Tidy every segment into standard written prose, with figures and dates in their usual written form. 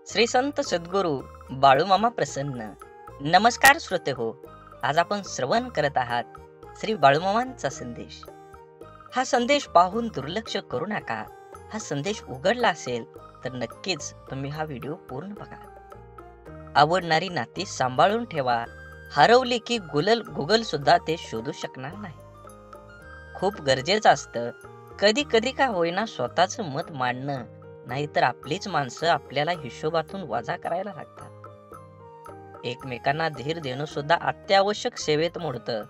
श्री संत सद्गुरू बाळूमामा प्रसन्न. नमस्कार श्रोते हो. आज आपण श्रवण करत आहात श्री बाळूमामांचा संदेश. हा संदेश पाहून दुर्लक्ष करू नका. हा संदेश उघडला असेल तर नक्कीच तुम्ही हा व्हिडिओ पूर्ण बघा. आवडणारी नाती सांभाळून ठेवा. हरवली की गुगल सुद्धा ते शोधू शकणार नाही. खूप गरजेचं असतं कधी कधी का होईना स्वतःचं मत मांडणं, नाहीतर आपलीच माणसं आपल्याला हिशोबातून वजा करायला लागतात. एकमेकांना धीर देणं सुद्धा अत्यावश्यक सेवेत मोडतं.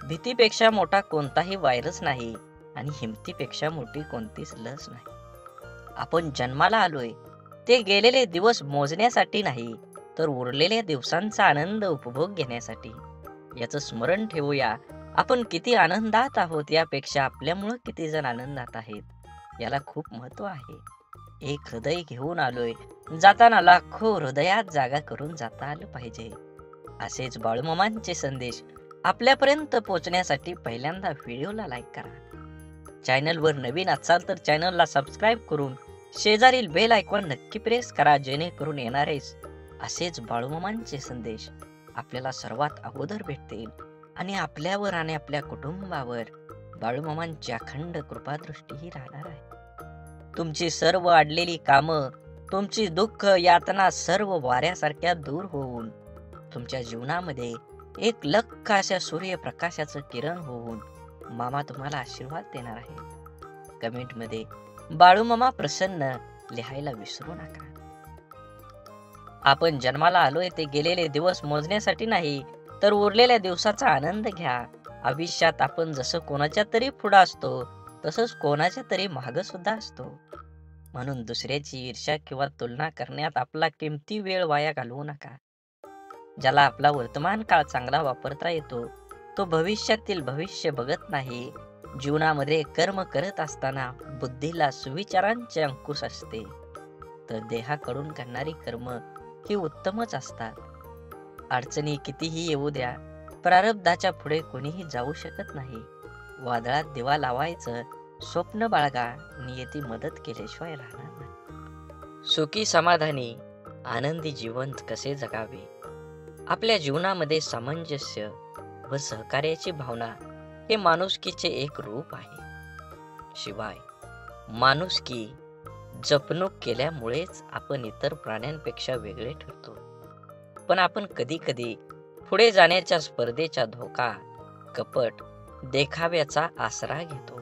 भीतीपेक्षा मोठा कोणताही व्हायरस नाही आणि हिमतीपेक्षा मोठी कोणतीच लस नाही. आपण जन्माला आलोय ते गेलेले दिवस मोजण्यासाठी नाही, तर उरलेल्या दिवसांचा आनंद उपभोग घेण्यासाठी. याचं स्मरण ठेवूया. आपण किती आनंदात आहोत यापेक्षा आपल्यामुळं किती जण आनंदात आहेत, याला खूप महत्व आहे. एक हृदय घेऊन आलोय, जाताना लाखो हृदयात जागा करून जाता आलं पाहिजे. असेच बाळूमामांचे संदेश आपल्यापर्यंत पोहोचण्यासाठी पहिल्यांदा व्हिडिओला लाईक करा. चॅनलवर नवीन असाल तर चॅनलला सबस्क्राईब करून शेजारील बेल आयकॉन नक्की प्रेस करा, जेणेकरून येणारे असेच बाळूमामांचे संदेश आपल्याला सर्वात अगोदर भेटतील आणि आपल्यावर आणि आपल्या कुटुंबावर बाळूमामांची अखंड कृपादृष्टीही राहणार आहे. तुमची सर्व अडलेली कामं, तुमची दुःख यातना सर्व वाऱ्यासारख्या दूर होऊन तुमच्या जीवनामध्ये एक लख्ख अशा सूर्यप्रकाशाचं किरण होऊन मामा तुम्हाला आशीर्वाद देणार आहे. कमेंटमध्ये बाळूमामा प्रसन्न लिहायला विसरू नका. आपण जन्माला आलोय ते गेलेले दिवस मोजण्यासाठी नाही, तर उरलेल्या दिवसाचा आनंद घ्या. आयुष्यात आपण जसं कोणाच्या तरी पुढं असतो, तसंच कोणाच्या तरी मागं सुद्धा असतो. म्हणून दुसऱ्याची ईर्ष्या किंवा तुलना करण्यात आपला किमती वेळ वाया घालवू नका. ज्याला आपला वर्तमान काळ चांगला वापरता येतो, तो भविष्यातील भविष्य बघत नाही. जीवनामध्ये कर्म करत असताना बुद्धीला सुविचारांचे अंकुश असते, तर देहाकडून करणारी कर्म ही उत्तमच असतात. अडचणी कितीही येऊ द्या, प्रारब्धाच्या पुढे कोणीही जाऊ शकत नाही. वादळात दिवा लावायचं स्वप्न बाळगा, नियती मदत केल्याशिवाय राहणार नाही. सुखी समाधानी आनंदी जीवन कसे जगावे? आपल्या जीवनामध्ये सामंजस्य व सहकार्याची भावना हे माणुसकीचे एक रूप आहे. शिवाय माणुसकी जपणूक केल्यामुळेच आपण इतर प्राण्यांपेक्षा वेगळे ठरतो. पण आपण कधी कधी पुढे जाण्याच्या स्पर्धेचा धोका, कपट, देखाव्याचा आसरा घेतो.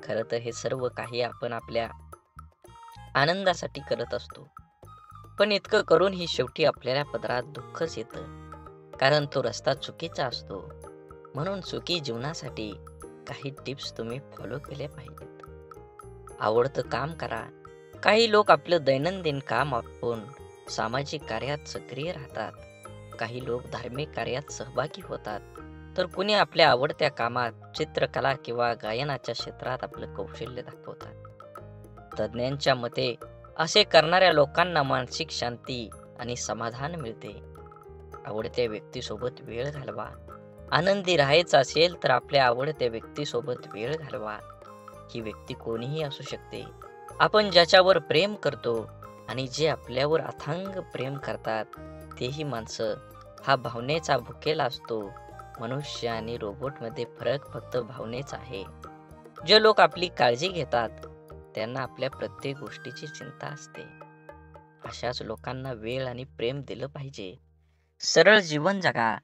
खरं तर हे सर्व काही आपण आपल्या आनंदासाठी करत असतो. पण इतकं करूनही शेवटी आपल्याला पदरात दुःखच येतं, कारण तो रस्ता चुकीचा असतो. म्हणून सुखी जीवनासाठी काही टिप्स तुम्ही फॉलो केल्या पाहिजेत. आवडतं काम करा. काही लोक आपलं दैनंदिन काम आपण सामाजिक कार्यात सक्रिय राहतात. काही लोक धार्मिक कार्यात सहभागी होतात, तर कुणी आपल्या आवडत्या कामात, चित्रकला किंवा गायनाच्या क्षेत्रात आपलं कौशल्य दाखवतात. तज्ज्ञांच्या मते असे करणाऱ्या लोकांना मानसिक शांती आणि समाधान मिळते. आवडत्या व्यक्तीसोबत वेळ घालवा. आनंदी राहायचं असेल तर आपल्या आवडत्या व्यक्तीसोबत वेळ घालवा. ही व्यक्ती कोणीही असू शकते. आपण ज्याच्यावर प्रेम करतो आणि जे आपल्यावर अथांग प्रेम करतात, तेही माणसं. हा भावनेचा भुकेला असतो. मनुष्य आणि रोबोटमध्ये फरक फक्त भावनेचा आहे. जे लोक आपली काळजी घेतात, त्यांना आपल्या प्रत्येक गोष्टीची चिंता असते. अशाच लोकांना वेळ आणि प्रेम दिलं पाहिजे. सरळ जीवन जगा.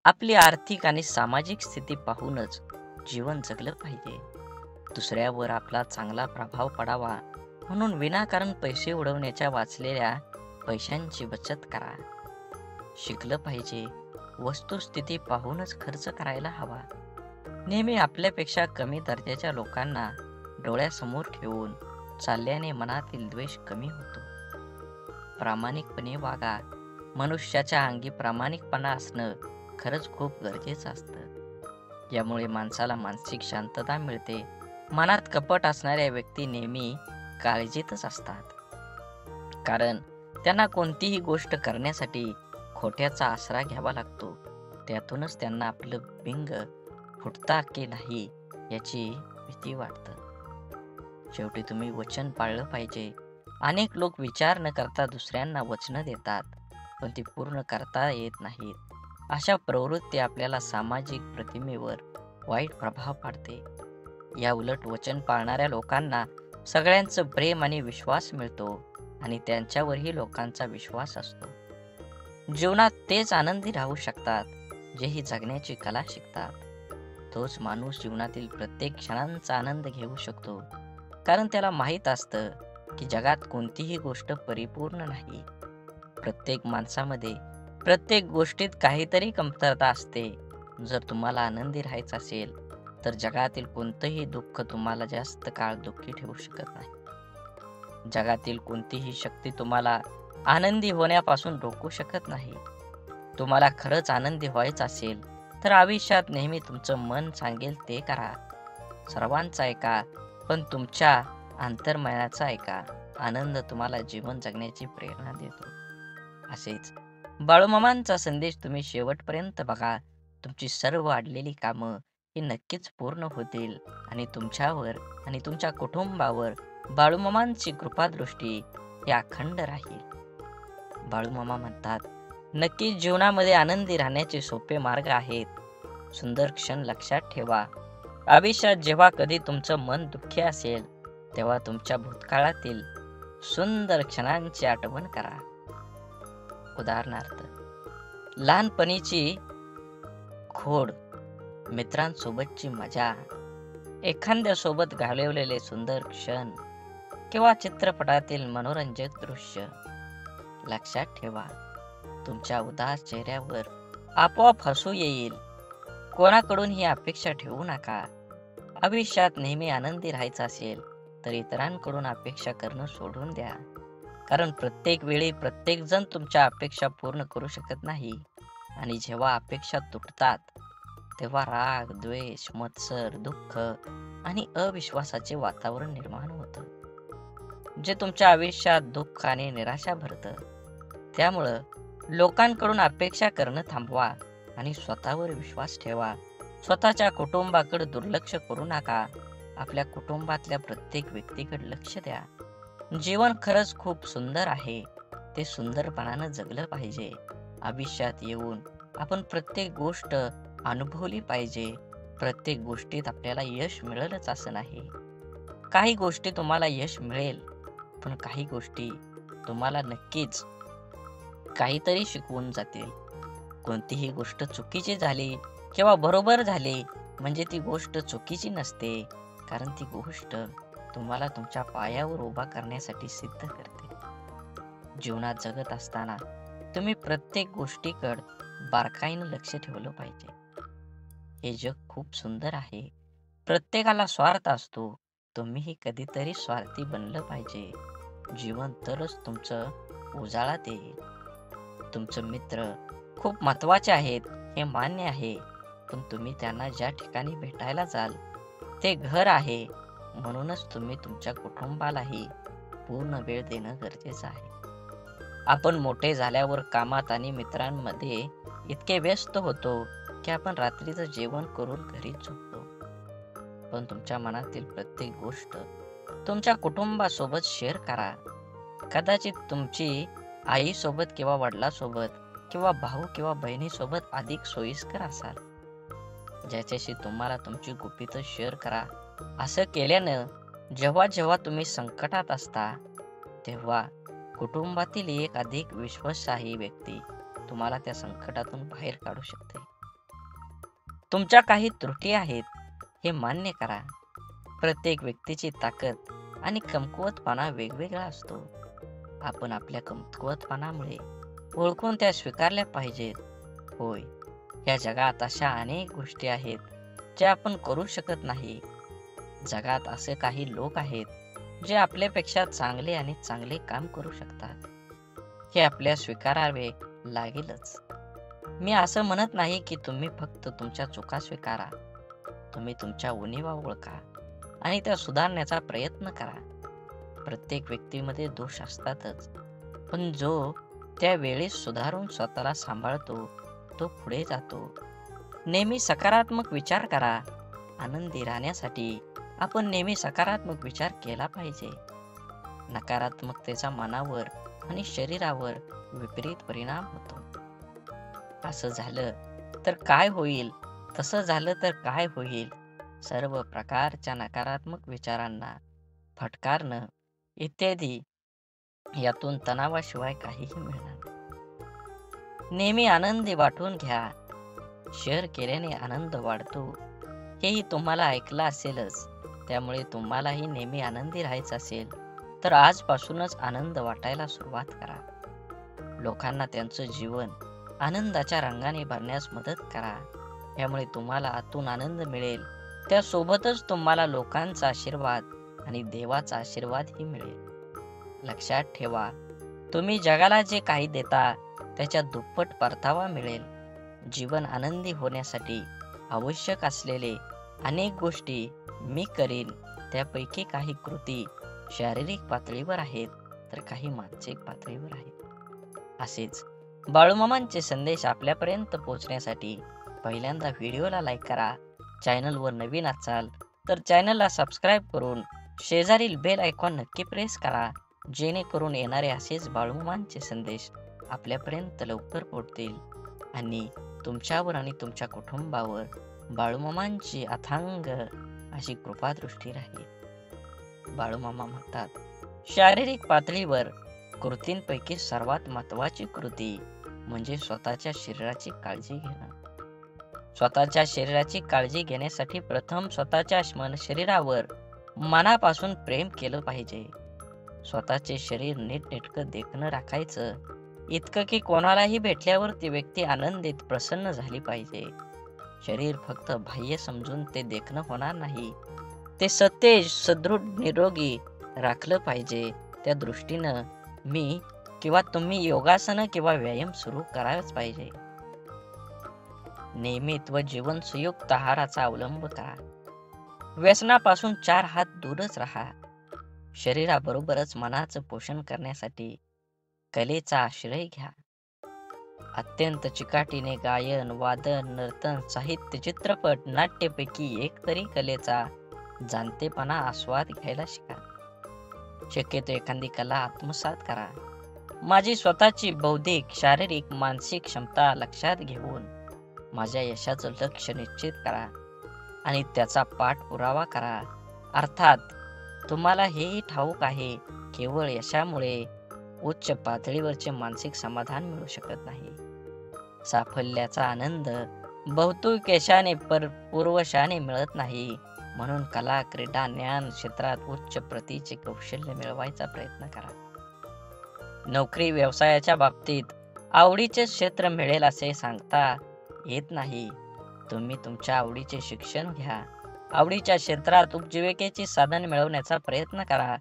आपली आर्थिक आणि सामाजिक स्थिती पाहूनच जीवन जगलं पाहिजे. दुसऱ्यावर आपला चांगला प्रभाव पडावा म्हणून विनाकारण पैसे उडवण्याच्या वाचलेल्या पैशांची बचत करा. शिकलं पाहिजे. वस्तुस्थिती पाहूनच खर्च करायला हवा. नेहमी आपल्यापेक्षा कमी दर्जाच्या लोकांना डोळ्यासमोर ठेवून चालल्याने मनातील द्वेष कमी होतो. प्रामाणिकपणे वागा. मनुष्याच्या अंगी प्रामाणिकपणा असणं खरंच खूप गरजेचं असतं. यामुळे माणसाला मानसिक शांतता मिळते. मनात कपट असणाऱ्या व्यक्ती नेहमी काळजीतच असतात, कारण त्यांना कोणतीही गोष्ट करण्यासाठी खोट्याचा आसरा घ्यावा लागतो. त्यातूनच त्यांना आपलं बिंग फुटता की नाही याची भीती वाटतं. शेवटी तुम्ही वचन पाळलं पाहिजे. अनेक लोक विचार न करता दुसऱ्यांना वचनं देतात, पण ती पूर्ण करता येत नाहीत. अशा प्रवृत्ती आपल्याला सामाजिक प्रतिमेवर वाईट प्रभाव पाडते. या उलट वचन पाळणाऱ्या लोकांना सगळ्यांचं प्रेम आणि विश्वास मिळतो आणि त्यांच्यावरही लोकांचा विश्वास असतो. जीवनात तेच आनंदी राहू शकतात, जे ही जगण्याची कला शिकतात. तोच माणूस जीवनातील प्रत्येक क्षणांचा आनंद घेऊ शकतो, कारण त्याला माहीत असतं की जगात कोणतीही गोष्ट परिपूर्ण नाही. प्रत्येक माणसामध्ये प्रत्येक गोष्टीत काहीतरी कमतरता असते. जर तुम्हाला आनंदी राहायचं असेल तर जगातील कोणतंही दुःख तुम्हाला जास्त काळ दुःखी ठेवू शकत नाही. जगातील कोणतीही शक्ती तुम्हाला आनंदी होण्यापासून रोखू शकत नाही. तुम्हाला खरंच आनंदी व्हायचं असेल तर आयुष्यात नेहमी तुमचं मन सांगेल ते करा. सर्वांचं ऐका, पण तुमच्या अंतर्मनाचा ऐका. आनंद तुम्हाला जीवन जगण्याची प्रेरणा देतो. असेच बाळूमामांचा संदेश तुम्ही शेवटपर्यंत बघा. तुमची सर्व अडलेली कामं ही नक्कीच पूर्ण होतील आणि तुमच्यावर आणि तुमच्या कुटुंबावर बाळूमामांची कृपादृष्टी ही अखंड राहील. बाळूमामा म्हणतात, नक्कीच जीवनामध्ये आनंदी राहण्याचे सोपे मार्ग आहेत. सुंदर क्षण लक्षात ठेवा. आयुष्यात जेव्हा कधी तुमचं मन दुःखी असेल तेव्हा तुमच्या भूतकाळातील सुंदर क्षणांची आठवण करा. उदाहरणार्थ, लहानपणीची खोड, मित्रांसोबतची मजा, एखाद्यासोबत घालवलेले सुंदर क्षण किंवा चित्रपटातील मनोरंजक दृश्य. लक्षात ठेवा, तुमच्या उदास चेहऱ्यावर आपोआप हसू येईल. कोणाकडून ही अपेक्षा ठेवू नका. आयुष्यात नेहमी आनंदी राहायचं असेल तर इतरांकडून अपेक्षा करणं सोडून द्या, कारण प्रत्येक वेळी प्रत्येक जण तुमच्या अपेक्षा पूर्ण करू शकत नाही. आणि जेव्हा अपेक्षा तुटतात तेव्हा राग, द्वेष, मत्सर, दुःख आणि अविश्वासाचे वातावरण निर्माण होतं, जे तुमच्या आयुष्यात दुःख आणि निराशा भरतं. त्यामुळं लोकांकडून अपेक्षा करणं थांबवा आणि स्वतःवर विश्वास ठेवा. स्वतःच्या कुटुंबाकडे दुर्लक्ष करू नका. आपल्या कुटुंबातल्या प्रत्येक व्यक्तीकडे लक्ष द्या. जीवन खरंच खूप सुंदर आहे. ते सुंदरपणानं जगलं पाहिजे. आयुष्यात येऊन आपण प्रत्येक गोष्ट अनुभवली पाहिजे. प्रत्येक गोष्टीत आपल्याला यश मिळेलच असं नाही. काही गोष्टी तुम्हाला यश मिळेल, पण काही गोष्टी तुम्हाला नक्कीच काहीतरी शिकवून जातील. कोणतीही गोष्ट चुकीची झाली किंवा बरोबर झाली म्हणजे ती गोष्ट चुकीची नसते, कारण ती गोष्ट तुम्हाला तुमच्या पायावर उभा करण्यासाठी सिद्ध करते. जीवनात जगत असताना तुम्ही प्रत्येक गोष्टीकडे बारकाईनं लक्ष ठेवलं पाहिजे. हे जग खूप सुंदर आहे. प्रत्येकाला स्वार्थ असतो. तुम्हीही कधीतरी स्वार्थी बनलं पाहिजे. जीवन तरच तुमचं उजाळात येईल. तुमचं मित्र खूप महत्वाचे आहेत हे मान्य आहे, पण तुम्ही त्यांना ज्या ठिकाणी भेटायला जाल ते घर आहे. म्हणूनच तुम्ही तुमच्या कुटुंबालाही पूर्ण वेळ देणं गरजेचं आहे. आपण मोठे झाल्यावर कामात आणि मित्रांमध्ये इतके व्यस्त होतो की आपण रात्रीचं जेवण करून घरी झोपतो, पण तुमच्या मनातील प्रत्येक गोष्ट तुमच्या कुटुंबासोबत शेअर करा. कदाचित तुमची आईसोबत किंवा वडिलांसोबत किंवा भाऊ किंवा बहिणीसोबत अधिक सोयीस्कर असाल. ज्याच्याशी तुम्हाला तुमची गुपितं शेअर करा. असं केल्यानं जेव्हा जेव्हा तुम्ही संकटात असता तेव्हा कुटुंबातील एक अधिक विश्वासार्ह व्यक्ती तुम्हाला त्या संकटातून बाहेर काढू शकते. तुमच्या काही त्रुटी आहेत हे मान्य करा. प्रत्येक व्यक्तीची ताकद आणि कमकुवतपणा वेगवेगळा असतो. आपण आपल्या कमकुवतपणामुळे ओळखून त्या स्वीकारल्या पाहिजेत. होय, या जगात अशा अनेक गोष्टी आहेत ज्या आपण करू शकत नाही. जगात असे काही लोक आहेत जे आपल्यापेक्षा चांगले आणि चांगले काम करू शकतात. हे आपल्या स्वीकारावे लागेलच. मी असं म्हणत नाही की तुम्ही फक्त तुमच्या चुका स्वीकारा. तुम्ही तुमच्या उणिवा ओळखा आणि त्या सुधारण्याचा प्रयत्न करा. प्रत्येक व्यक्तीमध्ये दोष असतातच, पण जो त्या वेळेस सुधारून स्वतःला सांभाळतो तो पुढे जातो. नेहमी सकारात्मक विचार करा. आनंदी राहण्यासाठी आपण नेहमी सकारात्मक विचार केला पाहिजे. नकारात्मकतेचा मनावर आणि शरीरावर विपरीत परिणाम होतो. असं झालं तर काय होईल, तसं झालं तर काय होईल, सर्व प्रकारच्या नकारात्मक विचारांना फटकारणं इत्यादी यातून तणावाशिवाय काहीही मिळणार नाही. नेहमी आनंदी वाटून घ्या. शेअर केल्याने आनंद वाढतो, हेही तुम्हाला ऐकलं असेलच. त्यामुळे तुम्हालाही नेहमी आनंदी राहायचं असेल तर आजपासूनच आनंद वाटायला सुरुवात करा. लोकांना त्यांचं जीवन आनंदाच्या रंगाने भरण्यास मदत करा. यामुळे तुम्हाला आतून आनंद मिळेल. त्यासोबतच तुम्हाला लोकांचा आशीर्वाद आणि देवाचा आशीर्वादही मिळेल. लक्षात ठेवा, तुम्ही जगाला जे काही देता त्याच्या दुप्पट परतावा मिळेल. जीवन आनंदी होण्यासाठी आवश्यक असलेले अनेक गोष्टी मी करीन. त्यापैकी काही कृती शारीरिक पातळीवर आहेत तर काही मानसिक पातळीवर आहेत. असेच बाळूमामांचे संदेश आपल्यापर्यंत पोहोचण्यासाठी पहिल्यांदा व्हिडिओला लाईक करा. चॅनलवर नवीन असाल तर चॅनलला सबस्क्राईब करून शेजारील बेल आयकॉन नक्की प्रेस करा, जेणेकरून येणारे असेच बाळूमामांचे संदेश आपल्यापर्यंत लवकर पोहोचतील आणि तुमच्यावर आणि तुमच्या कुटुंबावर बाळूमामांची अथांग अशी कृपादृष्टी राहील. बाळूमामा म्हणतात, शारीरिक पातळीवर कृतींपैकी सर्वात महत्त्वाची कृती म्हणजे स्वतःच्या शरीराची काळजी घेणं. स्वतःच्या शरीराची काळजी घेण्यासाठी प्रथम स्वतःच्या शरीरावर मनापासून प्रेम केलं पाहिजे. स्वतःचे शरीर नीटनेटकं देखणं राखायचं, इतकं की कोणालाही भेटल्यावर ती व्यक्ती आनंदित प्रसन्न झाली पाहिजे. शरीर फक्त बाह्य समजून ते देखणं होणार नाही, ते सतेज सदृढ निरोगी राखलं पाहिजे. त्या दृष्टीनं मी किंवा तुम्ही योगासनं किंवा व्यायाम सुरू करायलाच पाहिजे. नियमित व जीवन संयुक्त आहाराचा अवलंब करा. व्यसनापासून 4 हात दूरच राहा. शरीराबरोबरच मनाचं पोषण करण्यासाठी कलेचा आश्रय घ्या. अत्यंत चिकाटीने गायन, वादन, नर्तन, साहित्य, चित्रपट, नाट्यपैकी एक तरी कलेचा जाणतेपणा आस्वाद घ्यायला शिका. शक्यतो एखादी कला आत्मसात करा. माझी स्वतःची बौद्धिक, शारीरिक, मानसिक क्षमता लक्षात घेऊन माझ्या यशाचं लक्ष्य निश्चित करा आणि त्याचा पाठपुरावा करा. अर्थात तुम्हाला हेही ठाऊक आहे, केवळ यशामुळे उच्च पातळीवरचे मानसिक समाधान मिळू शकत नाही. साफल्याचा आनंद बहुतेक यशाने पूर्वशाने मिळत नाही. म्हणून कला, क्रीडा, ज्ञान क्षेत्रात उच्च प्रतीचे कौशल्य मिळवायचा प्रयत्न करा. नोकरी व्यवसायाच्या बाबतीत आवडीचे क्षेत्र मिळेल असे सांगता येत नाही. तुम्ही तुमच्या आवडीचे शिक्षण घ्या. आवडीच्या क्षेत्रात उपजीविकेचे साधन मिळवण्याचा प्रयत्न करा.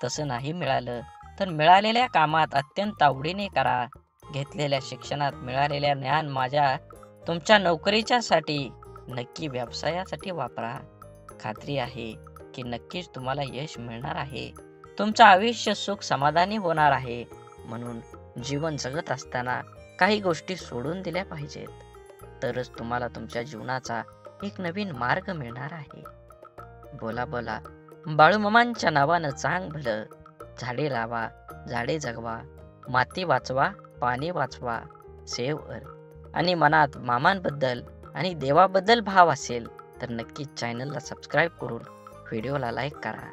तसं नाही मिळालं तर मिळालेल्या कामात अत्यंत आवडीने करा. घेतलेल्या शिक्षणात मिळालेल्या ज्ञान तुमच्या नोकरीच्यासाठी नक्की व्यवसायासाठी वापरा. खात्री आहे की नक्कीच तुम्हाला यश मिळणार आहे. तुमचं आयुष्य सुख समाधानी होणार आहे. म्हणून जीवन जगत असताना काही गोष्टी सोडून दिल्या पाहिजेत, तरच तुम्हाला तुमच्या जीवनाचा एक नवीन मार्ग मिळणार आहे. बोला बोला बाळूमामांच्या नावानं चांग भलं. झाडे लावा, झाडे जगवा, माती वाचवा, पाणी वाचवा, सेव्ह अर्थ. आणि मनात मामांबद्दल आणि देवाबद्दल भाव असेल तर नक्कीच चॅनलला सबस्क्राईब करून व्हिडिओला लाईक करा.